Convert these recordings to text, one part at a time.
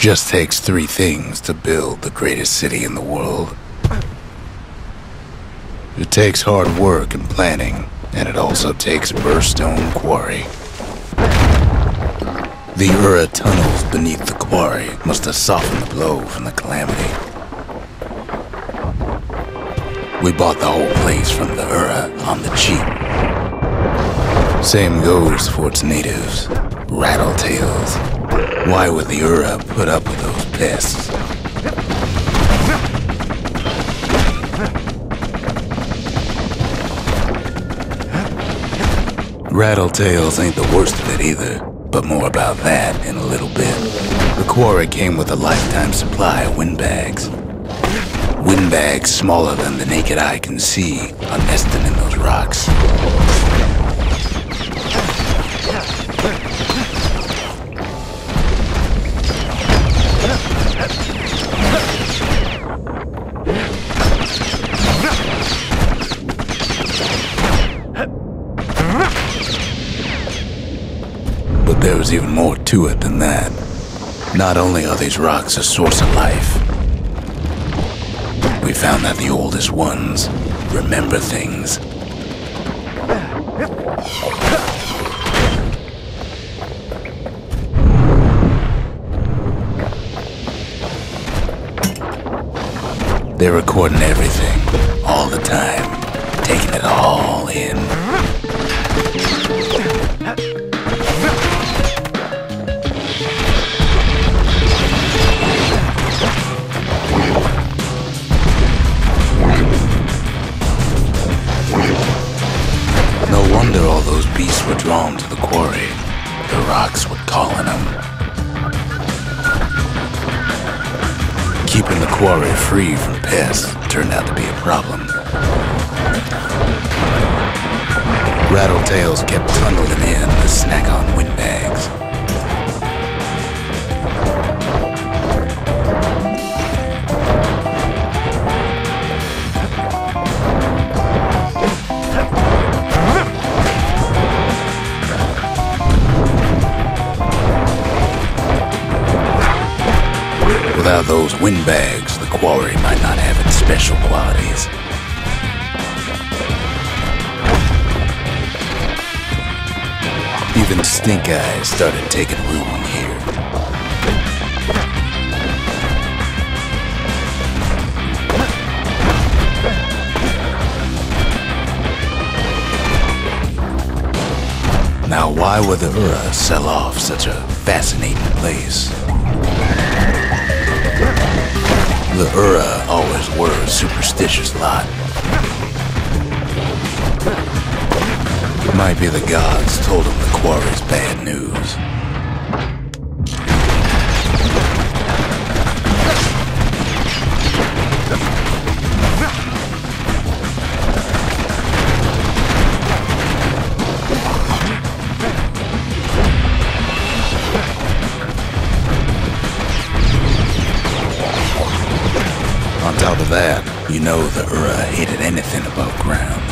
just takes three things to build the greatest city in the world. It takes hard work and planning, and it also takes Burstone Quarry. The Ura tunnels beneath the quarry must have softened the blow from the calamity. We bought the whole place from the Ura on the cheap. Same goes for its natives, rattletails. Why would the Ura put up with those pests? Rattletails ain't the worst of it either, but more about that in a little bit. The quarry came with a lifetime supply of windbags. Windbags smaller than the naked eye can see are nested in those rocks. But there was even more to it than that. Not only are these rocks a source of life, we found that the oldest ones remember things. They're recording everything, all the time, taking it all in. No wonder all those beasts were drawn to the quarry. The rocks were calling them. Keeping the quarry free from pests turned out to be a problem. Rattletails kept tunneling in to snack on windbags. Without those windbags, the quarry might not have its special qualities. Even stink eyes started taking root here. Now, why would the Ura sell off such a fascinating place? The Ura always were a superstitious lot. Might be the gods told them the quarry's bad news. On top of that, you know the Ura hated anything above ground.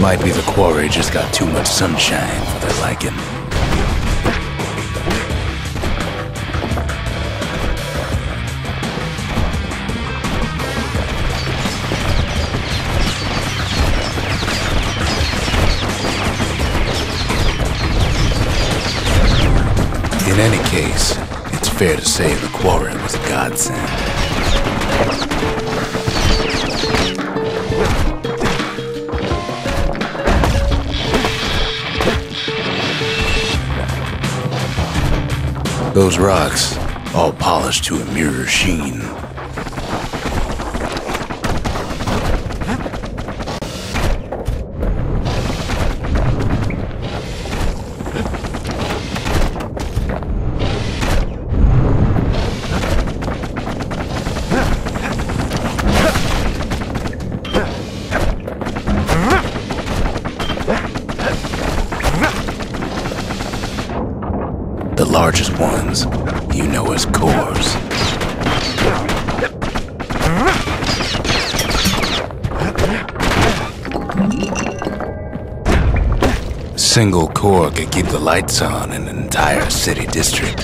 Might be the quarry just got too much sunshine for their liking. In any case, it's fair to say the quarry was a godsend. Those rocks, all polished to a mirror sheen. The largest ones, you know as cores. single core could keep the lights on in an entire city district.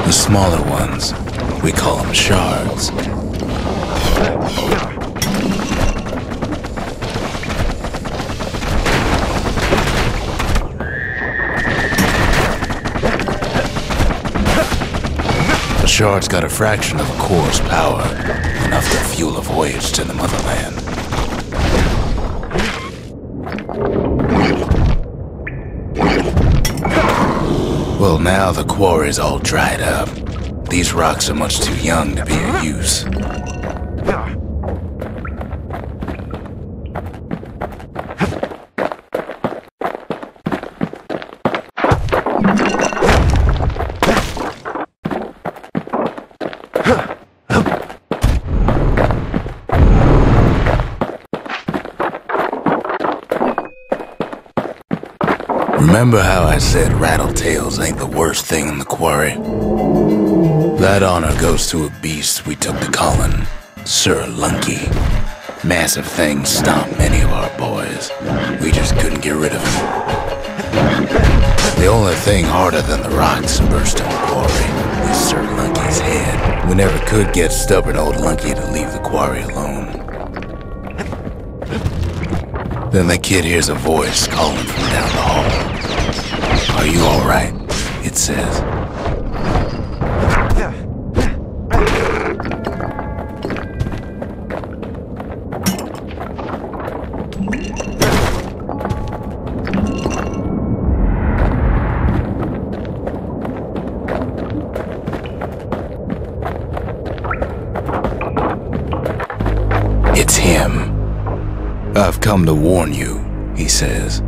The smaller ones, we call them shards. The shards got a fraction of a core's power, enough to fuel a voyage to the motherland. Well, now the quarry's all dried up. These rocks are much too young to be of use. Remember how I said rattletails ain't the worst thing in the quarry? That honor goes to a beast we took to Colin, Sir Lunky. Massive things stomped many of our boys. We just couldn't get rid of him. The only thing harder than the rocks in Burstone Quarry is Sir Lunky's head. We never could get stubborn old Lunky to leave the quarry alone. Then the kid hears a voice calling from down the hall. "Are you all right?" it says. It's him. "I've come to warn you," he says.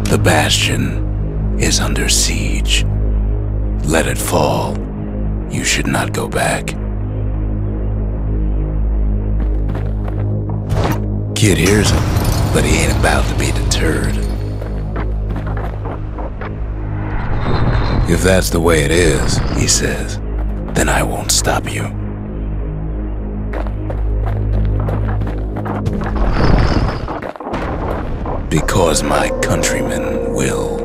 The Bastion is under siege. Let it fall. You should not go back. Kid hears him, but he ain't about to be deterred. "If that's the way it is," he says, "then I won't stop you." Because my countrymen will.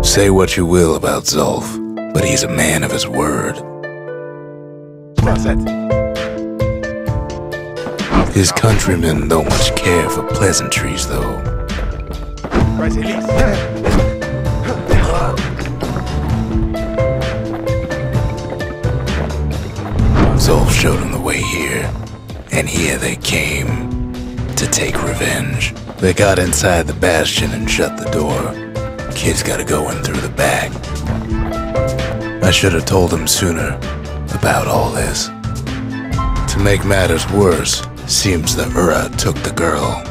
Say what you will about Zulf, but he's a man of his word. His countrymen don't much care for pleasantries, though. Zulf showed him the way here, and here they came to take revenge. They got inside the Bastion and shut the door. Kid's gotta go in through the back. I should have told him sooner about all this. To make matters worse, seems the Ura took the girl.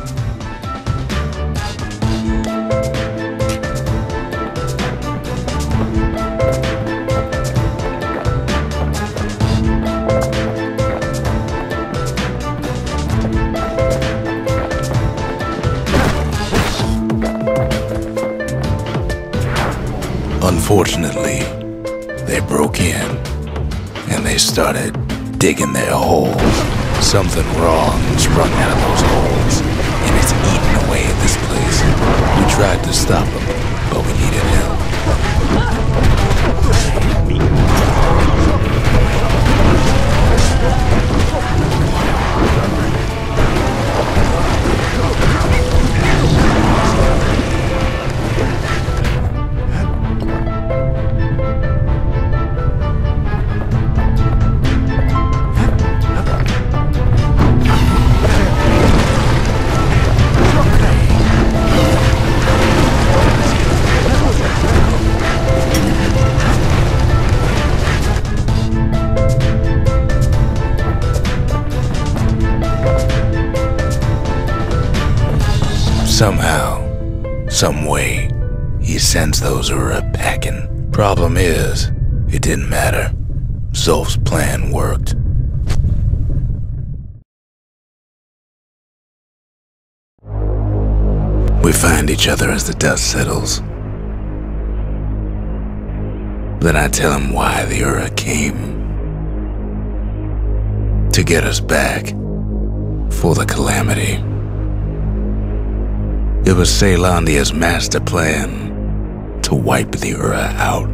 Unfortunately, they broke in, and they started digging their hole. Something wrong sprung out of those holes, and it's eating away at this place. We tried to stop them, but we needed help. Somehow, some way, he sends those Ura packing. Problem is, it didn't matter. Zulf's plan worked. We find each other as the dust settles. Then I tell him why the Ura came. To get us back. For the Calamity. It was Caelondia's master plan to wipe the Ura out.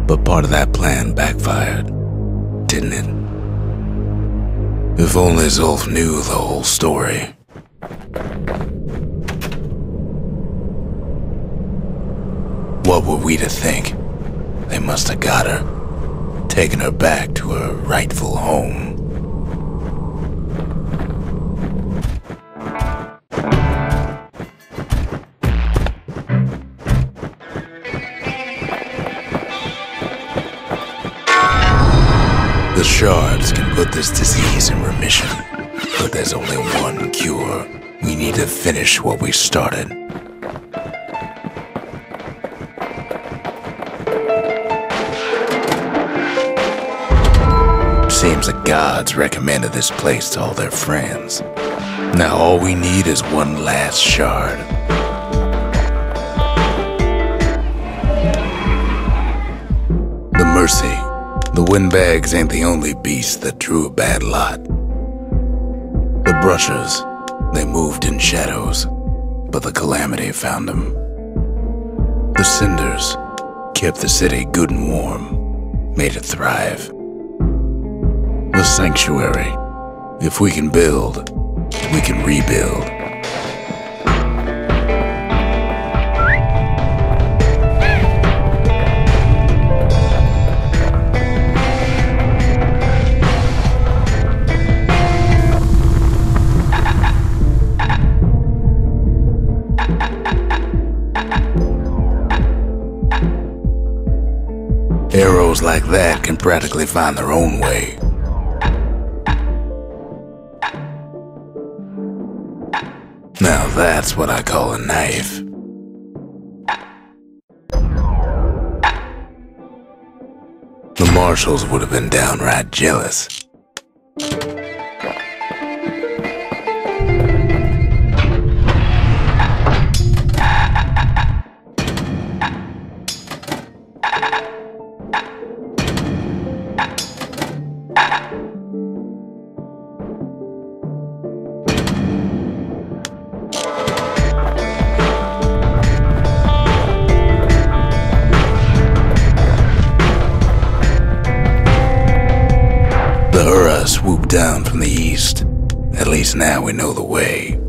But part of that plan backfired, didn't it? If only Zulf knew the whole story. What were we to think? They must have got her, taken her back to her rightful home. The shards can put this disease in remission, but there's only one cure. We need to finish what we started. Seems the gods recommended this place to all their friends. Now all we need is one last shard. The Mercy. The windbags ain't the only beast that drew a bad lot. The Brushers, they moved in shadows, but the Calamity found them. The Cinders kept the city good and warm, made it thrive. The Sanctuary, if we can build, we can rebuild. Arrows like that can practically find their own way. Now that's what I call a knife. The marshals would have been downright jealous. The Ura swooped down from the east. At least now we know the way.